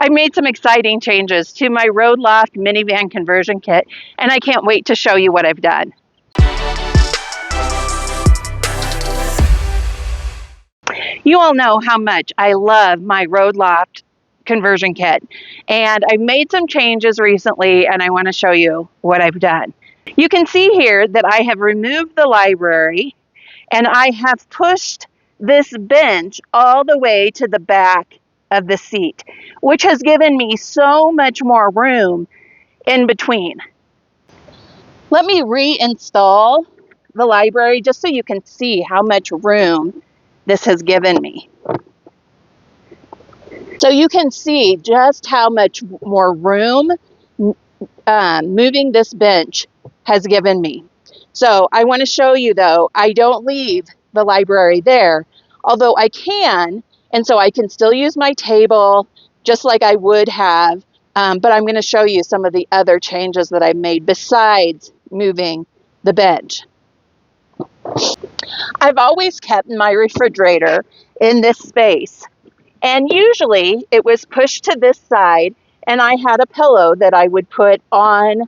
I made some exciting changes to my Roadloft Minivan conversion kit, and I can't wait to show you what I've done. You all know how much I love my Roadloft conversion kit, and I made some changes recently, and I want to show you what I've done. You can see here that I have removed the library, and I have pushed this bench all the way to the back of the seat, which has given me so much more room in between. Let me reinstall the library just so you can see how much room this has given me. So you can see just how much more room moving this bench has given me. So I want to show you, though, I don't leave the library there, although I can, and so I can still use my table just like I would have, but I'm going to show you some of the other changes that I've made besides moving the bench. I've always kept my refrigerator in this space, and usually it was pushed to this side, and I had a pillow that I would put on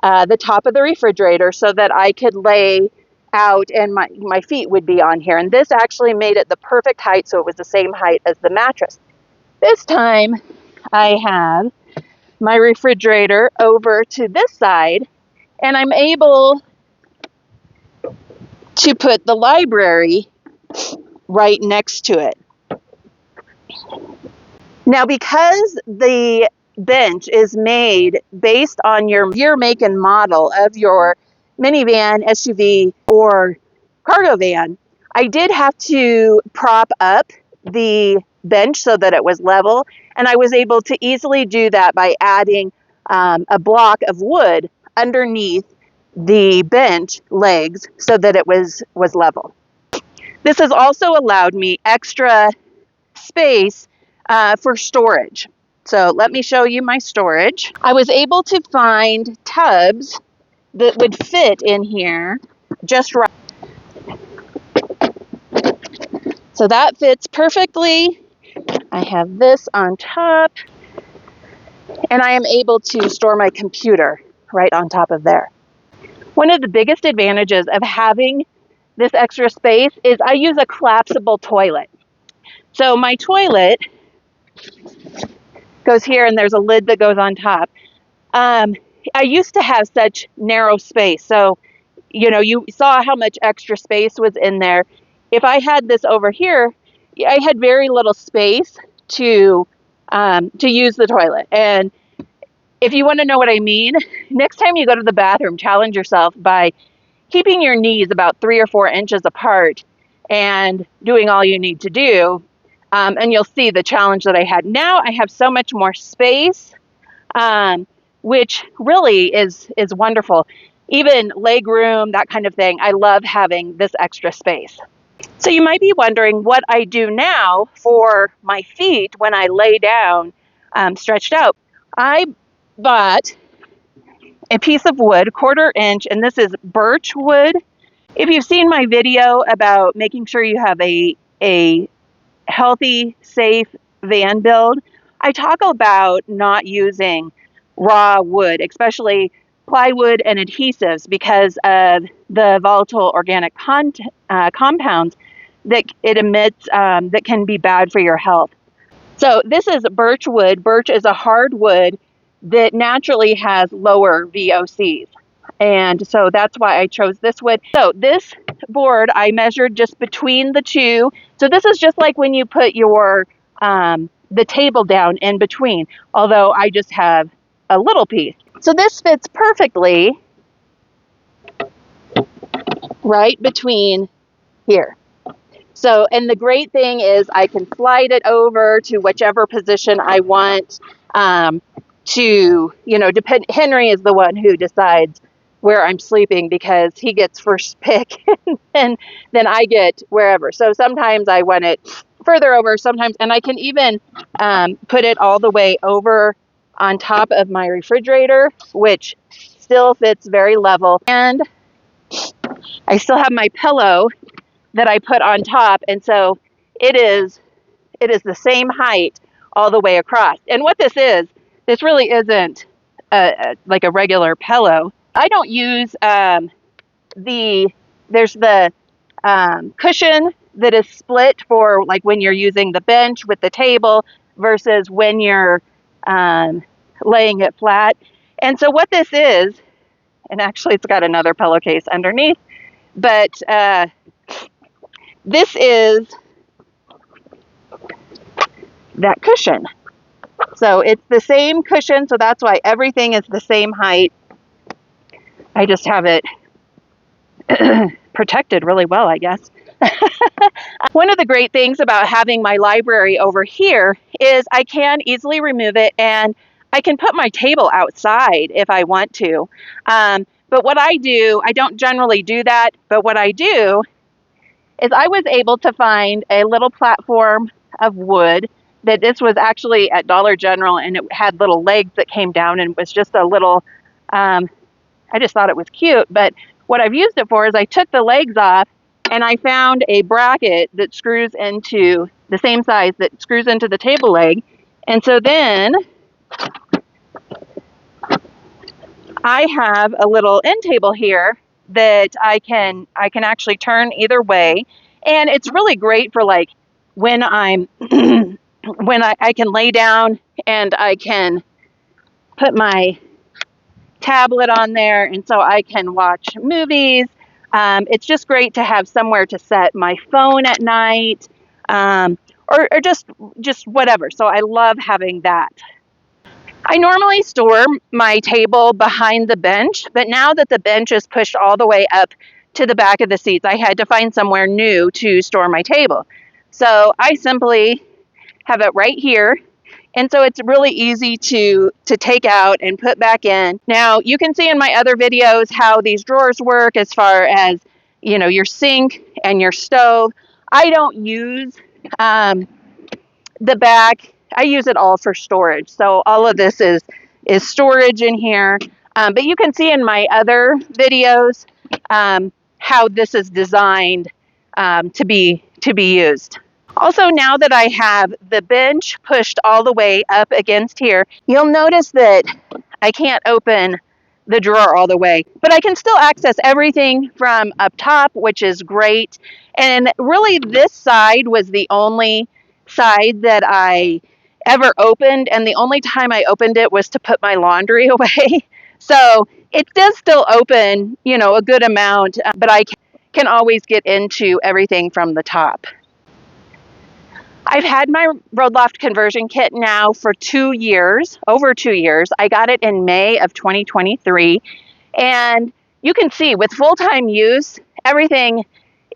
the top of the refrigerator so that I could lay out and my feet would be on here. And this actually made it the perfect height, so it was the same height as the mattress. This time I have my refrigerator over to this side, and I'm able to put the library right next to it. Now, because the bench is made based on your year, make, and model of your minivan, SUV, or cargo van, I did have to prop up the bench so that it was level, and I was able to easily do that by adding a block of wood underneath the bench legs so that it was level. This has also allowed me extra space for storage. So let me show you my storage. I was able to find tubs that would fit in here just right. So that fits perfectly. I have this on top, and I am able to store my computer right on top of there. One of the biggest advantages of having this extra space is I use a collapsible toilet. So my toilet goes here, and there's a lid that goes on top. I used to have such narrow space. So, you saw how much extra space was in there. If I had this over here, I had very little space to use the toilet. And if you want to know what I mean, next time you go to the bathroom, challenge yourself by keeping your knees about 3 or 4 inches apart and doing all you need to do. And you'll see the challenge that I had. Now I have so much more space, which really is wonderful. Even leg room, that kind of thing. I love having this extra space. So you might be wondering what I do now for my feet when I lay down stretched out. I bought a piece of wood, 1/4 inch, and this is birch wood. If you've seen my video about making sure you have a healthy, safe van build, I talk about not using raw wood, especially plywood and adhesives, because of the volatile organic compounds that it emits that can be bad for your health. So this is birch wood. Birch is a hard wood that naturally has lower VOCs. And so that's why I chose this wood. So this board, I measured just between the two. So this is just like when you put your the table down in between, although I just have a little piece. So this fits perfectly right between here. So, and the great thing is I can slide it over to whichever position I want Henry is the one who decides where I'm sleeping because he gets first pick and then I get wherever. So sometimes I want it further over, sometimes, and I can even put it all the way over on top of my refrigerator, which still fits very level. And I still have my pillow that I put on top, and so it is the same height all the way across. And what this really isn't like a regular pillow. I don't use there's the cushion that is split for like when you're using the bench with the table versus when you're laying it flat. And so what this is, and actually it's got another pillowcase underneath, but this is that cushion. So it's the same cushion, so that's why everything is the same height. I just have it protected really well, I guess. One of the great things about having my library over here is I can easily remove it and I can put my table outside if I want to. But what I do, I don't generally do that, but what I do is I was able to find a little platform of wood that this was actually at Dollar General, and it had little legs that came down and was just a little, I just thought it was cute. But what I've used it for is I took the legs off and I found a bracket that screws into the same size that screws into the table leg. And so then I have a little end table here that I can actually turn either way. And it's really great for like when I'm when I can lay down and I can put my tablet on there, and so I can watch movies. It's just great to have somewhere to set my phone at night, or just whatever. So I love having that. I normally store my table behind the bench, but now that the bench is pushed all the way up to the back of the seats, I had to find somewhere new to store my table. So I simply have it right here. And so it's really easy to take out and put back in. Now, you can see in my other videos how these drawers work as far as, you know, your sink and your stove. I don't use the back. I use it all for storage. So all of this is storage in here. But you can see in my other videos how this is designed to be used. Also, now that I have the bench pushed all the way up against here, you'll notice that I can't open the drawer all the way, but I can still access everything from up top, which is great. And really, this side was the only side that I ever opened, and the only time I opened it was to put my laundry away. So it does still open, you know, a good amount, but I can always get into everything from the top. I've had my Roadloft conversion kit now for 2 years, over 2 years. I got it in May of 2023. And you can see with full-time use, everything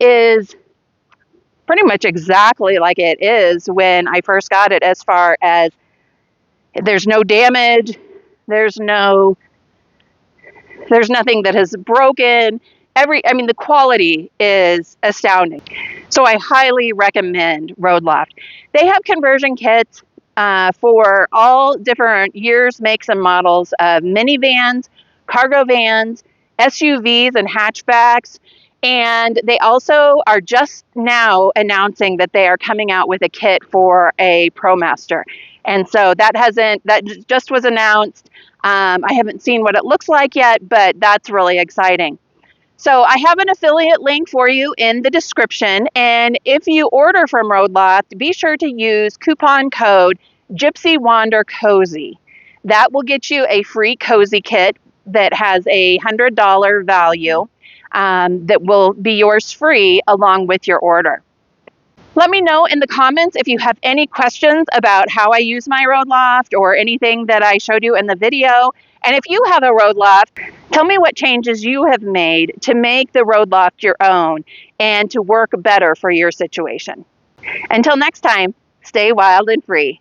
is pretty much exactly like it is when I first got it, as far as there's no damage, there's nothing that has broken. The quality is astounding. So I highly recommend Roadloft. They have conversion kits for all different years, makes, and models of minivans, cargo vans, SUVs, and hatchbacks. And they also are just now announcing that they are coming out with a kit for a ProMaster. And so that just was announced. I haven't seen what it looks like yet, but that's really exciting. So I have an affiliate link for you in the description. And if you order from Roadloft, be sure to use coupon code Gypsy Wander Cozy. That will get you a free cozy kit that has a $100 value that will be yours free along with your order. Let me know in the comments if you have any questions about how I use my Roadloft or anything that I showed you in the video. And if you have a Roadloft, tell me what changes you have made to make the Roadloft your own and to work better for your situation. Until next time, stay wild and free.